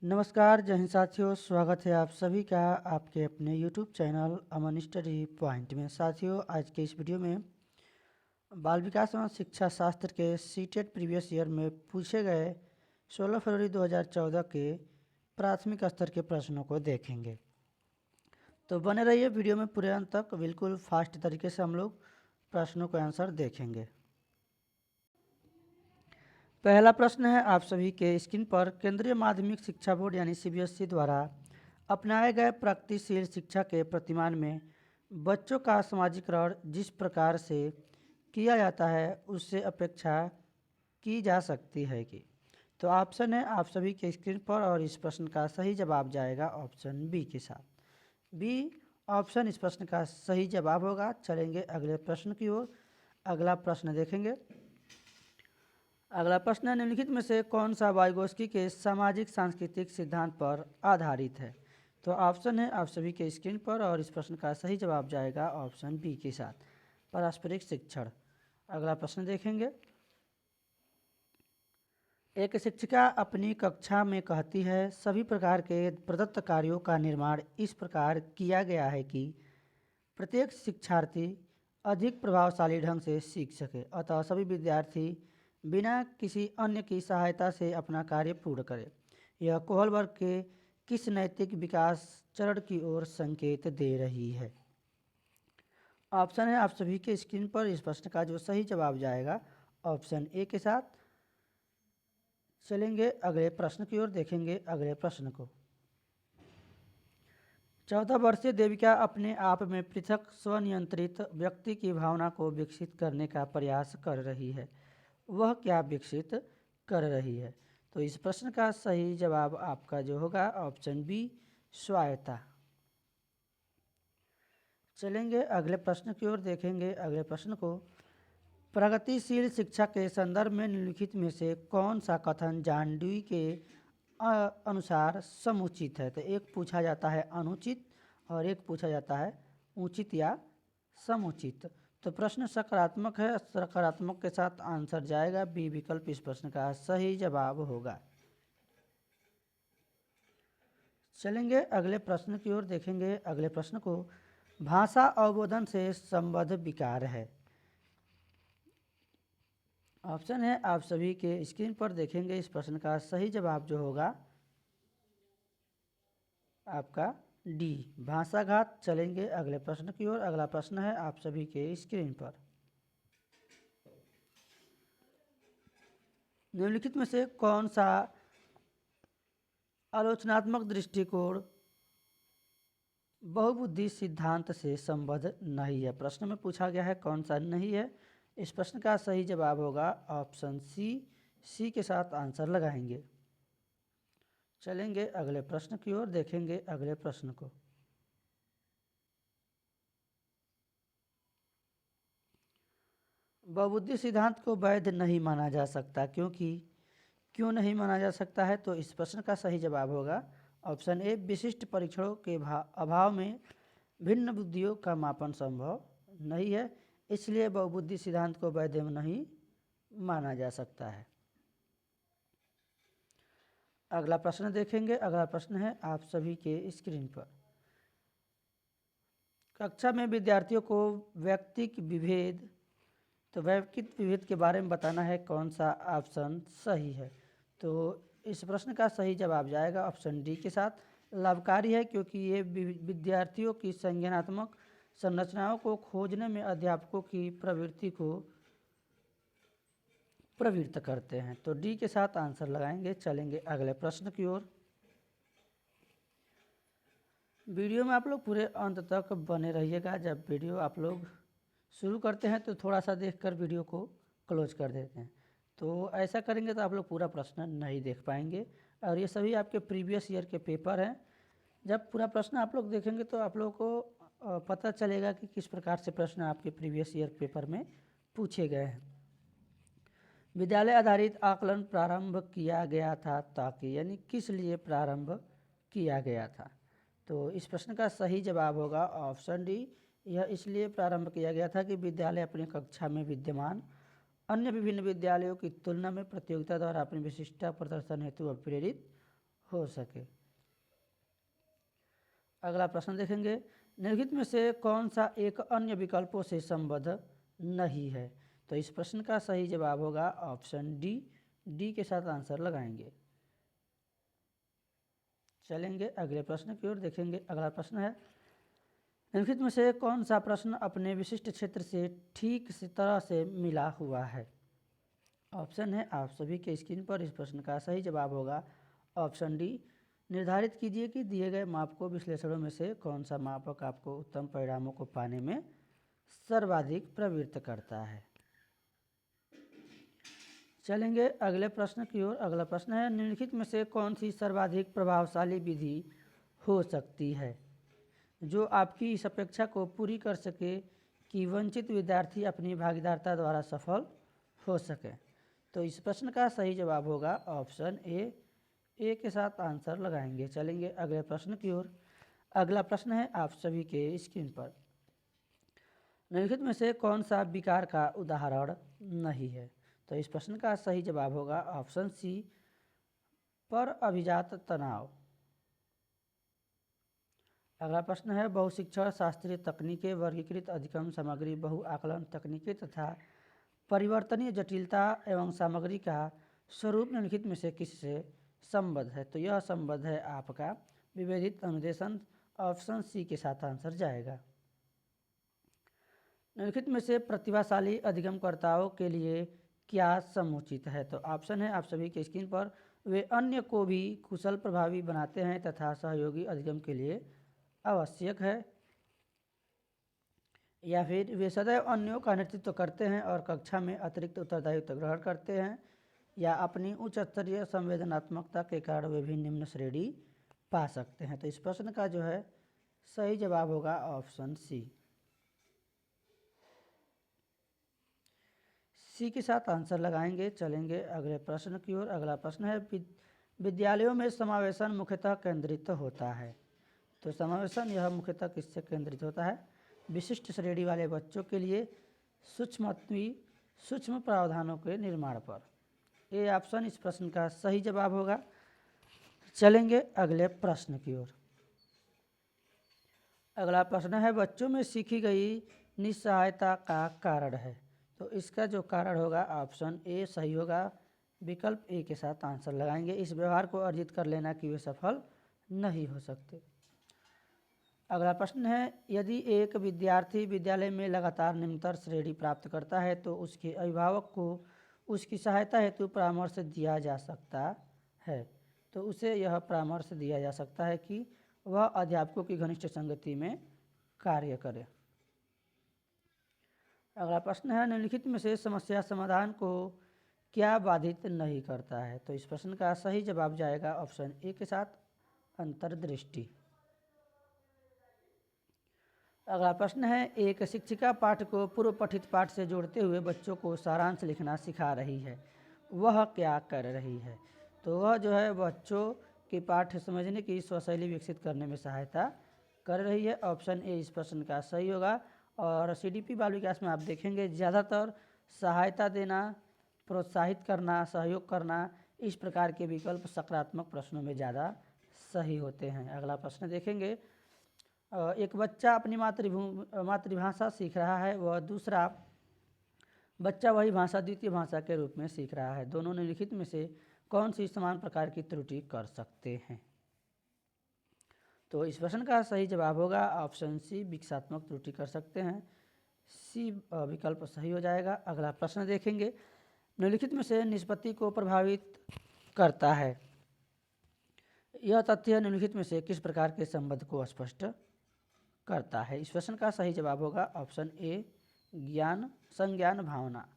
नमस्कार जय हिंद साथियों, स्वागत है आप सभी का आपके अपने YouTube चैनल अमन स्टडी पॉइंट में। साथियों, आज के इस वीडियो में बाल विकास एवं शिक्षा शास्त्र के सीटेट प्रीवियस ईयर में पूछे गए 16 फरवरी 2014 के प्राथमिक स्तर के प्रश्नों को देखेंगे। तो बने रहिए वीडियो में पूरे अंत तक। बिल्कुल फास्ट तरीके से हम लोग प्रश्नों का आंसर देखेंगे। पहला प्रश्न है आप सभी के स्क्रीन पर। केंद्रीय माध्यमिक शिक्षा बोर्ड यानी CBSE द्वारा अपनाए गए प्रगतिशील शिक्षा के प्रतिमान में बच्चों का समाजीकरण जिस प्रकार से किया जाता है उससे अपेक्षा की जा सकती है कि। तो ऑप्शन है आप सभी के स्क्रीन पर और इस प्रश्न का सही जवाब जाएगा ऑप्शन बी के साथ। बी ऑप्शन इस प्रश्न का सही जवाब होगा। चलेंगे अगले प्रश्न की ओर। अगला प्रश्न देखेंगे। अगला प्रश्न है, निम्नलिखित में से कौन सा वाइगोस्की के सामाजिक सांस्कृतिक सिद्धांत पर आधारित है। तो ऑप्शन है आप सभी के स्क्रीन पर और इस प्रश्न का सही जवाब जाएगा ऑप्शन बी के साथ, पारस्परिक शिक्षण। अगला प्रश्न देखेंगे। एक शिक्षिका अपनी कक्षा में कहती है, सभी प्रकार के प्रदत्त कार्यों का निर्माण इस प्रकार किया गया है कि प्रत्येक शिक्षार्थी अधिक प्रभावशाली ढंग से सीख सके, अतः सभी विद्यार्थी बिना किसी अन्य की सहायता से अपना कार्य पूर्ण करें। यह कोहलबर्ग के किस नैतिक विकास चरण की ओर संकेत दे रही है। ऑप्शन है आप सभी के स्क्रीन पर। इस प्रश्न का जो सही जवाब जाएगा ऑप्शन ए के साथ। चलेंगे अगले प्रश्न की ओर, देखेंगे अगले प्रश्न को। 14 वर्षीय देविका अपने आप में पृथक स्वनियंत्रित व्यक्ति की भावना को विकसित करने का प्रयास कर रही है। वह क्या विकसित कर रही है। तो इस प्रश्न का सही जवाब आपका जो होगा ऑप्शन बी, स्वायत्ता। चलेंगे अगले प्रश्न की ओर, देखेंगे अगले प्रश्न को। प्रगतिशील शिक्षा के संदर्भ में निम्नलिखित में से कौन सा कथन जॉन ड्यूई के अनुसार समुचित है। तो एक पूछा जाता है अनुचित और एक पूछा जाता है उचित या समुचित। तो प्रश्न सकारात्मक है, सकारात्मक के साथ आंसर जाएगा बी विकल्प इस प्रश्न का सही जवाब होगा। चलेंगे अगले प्रश्न की ओर, देखेंगे अगले प्रश्न को। भाषा अवबोधन से संबद्ध विकार है। ऑप्शन है आप सभी के स्क्रीन पर, देखेंगे इस प्रश्न का सही जवाब जो होगा आपका डी, भाषाघात। चलेंगे अगले प्रश्न की ओर। अगला प्रश्न है आप सभी के स्क्रीन पर। निम्नलिखित में से कौन सा आलोचनात्मक दृष्टिकोण बहुबुद्धि सिद्धांत से संबद्ध नहीं है। प्रश्न में पूछा गया है कौन सा नहीं है। इस प्रश्न का सही जवाब होगा ऑप्शन सी के साथ आंसर लगाएंगे। चलेंगे अगले प्रश्न की ओर, देखेंगे अगले प्रश्न को। बहुबुद्धि सिद्धांत को वैध नहीं माना जा सकता क्योंकि क्यों नहीं माना जा सकता है। तो इस प्रश्न का सही जवाब होगा ऑप्शन ए, विशिष्ट परीक्षणों के अभाव में भिन्न बुद्धियों का मापन संभव नहीं है, इसलिए बहुबुद्धि सिद्धांत को वैध नहीं माना जा सकता है। अगला प्रश्न देखेंगे। अगला प्रश्न है आप सभी के स्क्रीन पर। कक्षा में विद्यार्थियों को व्यक्तिक विभेद के बारे में बताना है, कौन सा ऑप्शन सही है। तो इस प्रश्न का सही जवाब जाएगा ऑप्शन डी के साथ, लाभकारी है क्योंकि ये विद्यार्थियों की संज्ञानात्मक संरचनाओं को खोजने में अध्यापकों की प्रवृत्ति को प्रवृत्त करते हैं। तो डी के साथ आंसर लगाएंगे। चलेंगे अगले प्रश्न की ओर। वीडियो में आप लोग पूरे अंत तक बने रहिएगा। जब वीडियो आप लोग शुरू करते हैं तो थोड़ा सा देखकर वीडियो को क्लोज कर देते हैं। तो ऐसा करेंगे तो आप लोग पूरा प्रश्न नहीं देख पाएंगे। और ये सभी आपके प्रीवियस ईयर के पेपर हैं। जब पूरा प्रश्न आप लोग देखेंगे तो आप लोगों को पता चलेगा कि किस प्रकार से प्रश्न आपके प्रीवियस ईयर पेपर में पूछे गए हैं। विद्यालय आधारित आकलन प्रारंभ किया गया था ताकि, यानी किस लिए प्रारंभ किया गया था। तो इस प्रश्न का सही जवाब होगा ऑप्शन डी, यह इसलिए प्रारंभ किया गया था कि विद्यालय अपनी कक्षा में विद्यमान अन्य विभिन्न विद्यालयों की तुलना में प्रतियोगिता द्वारा अपनी विशिष्टता प्रदर्शन हेतु प्रेरित हो सके। अगला प्रश्न देखेंगे, निम्नलिखित में से कौन सा एक अन्य विकल्पों से संबद्ध नहीं है? तो इस प्रश्न का सही जवाब होगा ऑप्शन डी। डी के साथ आंसर लगाएंगे। चलेंगे अगले प्रश्न की ओर। देखेंगे अगला प्रश्न है, निम्नलिखित में से कौन सा प्रश्न अपने विशिष्ट क्षेत्र से ठीक से तरह से मिला हुआ है? ऑप्शन है आप सभी के स्क्रीन पर। इस प्रश्न का सही जवाब होगा ऑप्शन डी। निर्धारित कीजिए कि दिए गए मापकों विश्लेषणों में से कौन सा मापक आपको उत्तम परिणामों को पाने में सर्वाधिक प्रवृत्त करता है। चलेंगे अगले प्रश्न की ओर। अगला प्रश्न है, निम्नलिखित में से कौन सी सर्वाधिक प्रभावशाली विधि हो सकती है जो आपकी इस अपेक्षा को पूरी कर सके कि वंचित विद्यार्थी अपनी भागीदारिता द्वारा सफल हो सके? तो इस प्रश्न का सही जवाब होगा ऑप्शन ए। ए के साथ आंसर लगाएंगे। चलेंगे अगले प्रश्न की ओर। अगला प्रश्न है आप सभी के स्क्रीन पर, निम्नलिखित में से कौन सा विकार का उदाहरण नहीं है? तो इस प्रश्न का सही जवाब होगा ऑप्शन सी, पर अभिजात तनाव। अगला प्रश्न है, बहुशिक्षण शास्त्रीय तकनीकें वर्गीकृत अधिगम सामग्री बहु आकलन तकनीकें तथा परिवर्तनीय जटिलता एवं सामग्री का स्वरूप निम्नलिखित में से किससे संबद्ध है? तो यह संबद्ध है आपका विभेदित अनुदेशन। ऑप्शन सी के साथ आंसर जाएगा। निम्नलिखित में से प्रतिभाशाली अधिगमकर्ताओं के लिए क्या समुचित है? तो ऑप्शन है आप सभी के स्क्रीन पर, वे अन्य को भी कुशल प्रभावी बनाते हैं तथा सहयोगी अधिगम के लिए आवश्यक है। या फिर वे सदैव अन्यों का नेतृत्व करते हैं और कक्षा में अतिरिक्त उत्तरदायित्व ग्रहण करते हैं। या अपनी उच्च स्तरीय संवेदनात्मकता के कारण वे भी निम्न श्रेणी पा सकते हैं। तो इस प्रश्न का जो है सही जवाब होगा ऑप्शन सी। सी के साथ आंसर लगाएंगे। चलेंगे अगले प्रश्न की ओर। अगला प्रश्न है, विद्यालयों में समावेशन मुख्यतः केंद्रित होता है। तो समावेशन यह मुख्यतः किससे केंद्रित होता है? विशिष्ट श्रेणी वाले बच्चों के लिए सूक्ष्म प्रावधानों के निर्माण पर। ए ऑप्शन इस प्रश्न का सही जवाब होगा। चलेंगे अगले प्रश्न की ओर। अगला प्रश्न है, बच्चों में सीखी गई निस्सहायता का कारण है। तो इसका जो कारण होगा ऑप्शन ए सही होगा। विकल्प ए के साथ आंसर लगाएंगे। इस व्यवहार को अर्जित कर लेना कि वे सफल नहीं हो सकते। अगला प्रश्न है, यदि एक विद्यार्थी विद्यालय में लगातार निम्नतर श्रेणी प्राप्त करता है तो उसके अभिभावक को उसकी सहायता हेतु परामर्श दिया जा सकता है। तो उसे यह परामर्श दिया जा सकता है कि वह अध्यापकों की घनिष्ठ संगति में कार्य करे। अगला प्रश्न है, निम्नलिखित में से समस्या समाधान को क्या बाधित नहीं करता है? तो इस प्रश्न का सही जवाब जाएगा ऑप्शन ए के साथ, अंतर्दृष्टि। अगला प्रश्न है, एक शिक्षिका पाठ को पूर्व पठित पाठ से जोड़ते हुए बच्चों को सारांश लिखना सिखा रही है, वह क्या कर रही है? तो वह जो है बच्चों की पाठ समझने की स्वशैली विकसित करने में सहायता कर रही है। ऑप्शन ए इस प्रश्न का सही होगा। और सीडीपी बाल विकास में आप देखेंगे ज़्यादातर सहायता देना, प्रोत्साहित करना, सहयोग करना, इस प्रकार के विकल्प सकारात्मक प्रश्नों में ज़्यादा सही होते हैं। अगला प्रश्न देखेंगे, एक बच्चा अपनी मातृभाषा सीख रहा है, वह दूसरा बच्चा वही भाषा द्वितीय भाषा के रूप में सीख रहा है। दोनों निम्नलिखित में से कौन सी समान प्रकार की त्रुटि कर सकते हैं? तो इस प्रश्न का सही जवाब होगा ऑप्शन सी, विकासात्मक त्रुटि कर सकते हैं। सी विकल्प सही हो जाएगा। अगला प्रश्न देखेंगे, निम्नलिखित में से निष्पत्ति को प्रभावित करता है यह तथ्य निम्नलिखित में से किस प्रकार के संबंध को स्पष्ट करता है? इस प्रश्न का सही जवाब होगा ऑप्शन ए, ज्ञान, संज्ञान, भावना।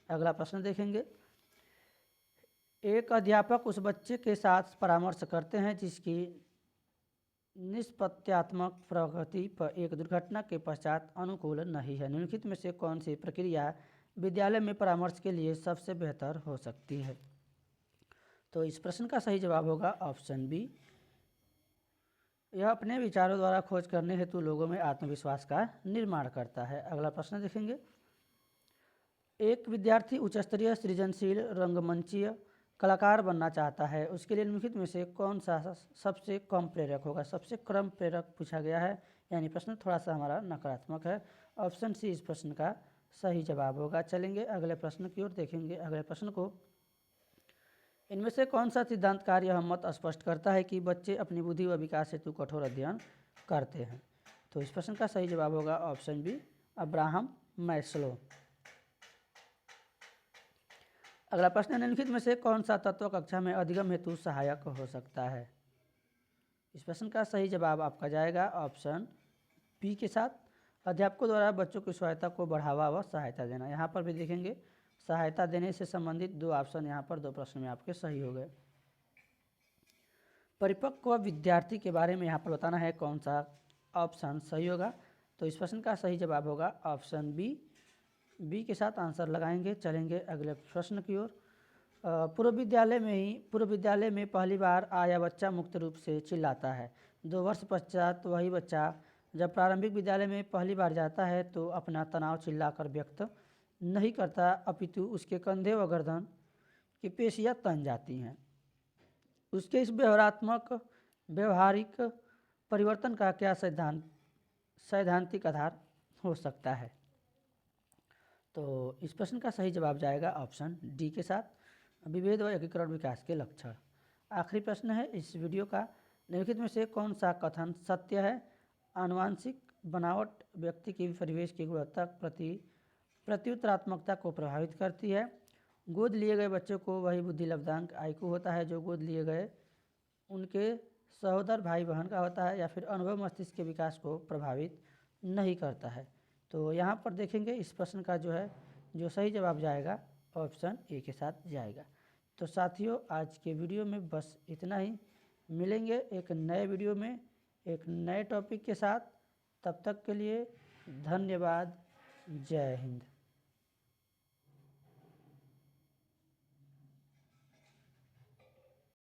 अगला प्रश्न देखेंगे, एक अध्यापक उस बच्चे के साथ परामर्श करते हैं जिसकी निष्पत्त्यात्मक प्रगति पर एक दुर्घटना के पश्चात अनुकूल नहीं है। निम्नलिखित में से कौन सी प्रक्रिया विद्यालय में परामर्श के लिए सबसे बेहतर हो सकती है? तो इस प्रश्न का सही जवाब होगा ऑप्शन बी, यह अपने विचारों द्वारा खोज करने हेतु लोगों में आत्मविश्वास का निर्माण करता है। अगला प्रश्न देखेंगे, एक विद्यार्थी उच्च स्तरीय सृजनशील रंगमंचीय कलाकार बनना चाहता है, उसके लिए निम्नलिखित में से कौन सा सबसे कम प्रेरक होगा? सबसे कम प्रेरक पूछा गया है, यानी प्रश्न थोड़ा सा हमारा नकारात्मक है। ऑप्शन सी इस प्रश्न का सही जवाब होगा। चलेंगे अगले प्रश्न की ओर, देखेंगे अगले प्रश्न को। इनमें से कौन सा सिद्धांत कार्य यह मत स्पष्ट करता है कि बच्चे अपनी बुद्धि व विकास हेतु कठोर अध्ययन करते हैं? तो इस प्रश्न का सही जवाब होगा ऑप्शन बी, अब्राहम मैस्लो। अगला प्रश्न, निम्नलिखित में से कौन सा तत्व कक्षा में अधिगम हेतु सहायक हो सकता है? इस प्रश्न का सही जवाब आपका जाएगा ऑप्शन बी के साथ, अध्यापकों द्वारा बच्चों की स्वायत्ता को बढ़ावा व सहायता देना। यहाँ पर भी देखेंगे सहायता देने से संबंधित दो ऑप्शन यहाँ पर दो प्रश्न में आपके सही हो गए। परिपक्व विद्यार्थी के बारे में यहाँ पर बताना है कौन सा ऑप्शन सही होगा? तो इस प्रश्न का सही जवाब होगा ऑप्शन बी के साथ आंसर लगाएंगे। चलेंगे अगले प्रश्न की ओर। पूर्व विद्यालय में पहली बार आया बच्चा मुक्त रूप से चिल्लाता है। 2 वर्ष पश्चात वही बच्चा जब प्रारंभिक विद्यालय में पहली बार जाता है तो अपना तनाव चिल्लाकर व्यक्त नहीं करता, अपितु उसके कंधे व गर्दन की पेशियाँ तन जाती हैं। उसके इस व्यवहारिक परिवर्तन का क्या सैद्धांतिक आधार हो सकता है? तो इस प्रश्न का सही जवाब जाएगा ऑप्शन डी के साथ, विभेद व एकीकरण विकास के लक्षण। आखिरी प्रश्न है इस वीडियो का, निम्नलिखित में से कौन सा कथन सत्य है? आनुवांशिक बनावट व्यक्ति की परिवेश की गुणवत्ता प्रत्युत्तरात्मकता को प्रभावित करती है। गोद लिए गए बच्चों को वही बुद्धि लब्धांक आईक्यू होता है जो गोद लिए गए उनके सहोदर भाई बहन का होता है, या फिर अनुभव मस्तिष्क के विकास को प्रभावित नहीं करता है? तो यहाँ पर देखेंगे इस प्रश्न का जो सही जवाब जाएगा ऑप्शन ए के साथ जाएगा। तो साथियों, आज के वीडियो में बस इतना ही। मिलेंगे एक नए वीडियो में एक नए टॉपिक के साथ। तब तक के लिए धन्यवाद। जय हिंद।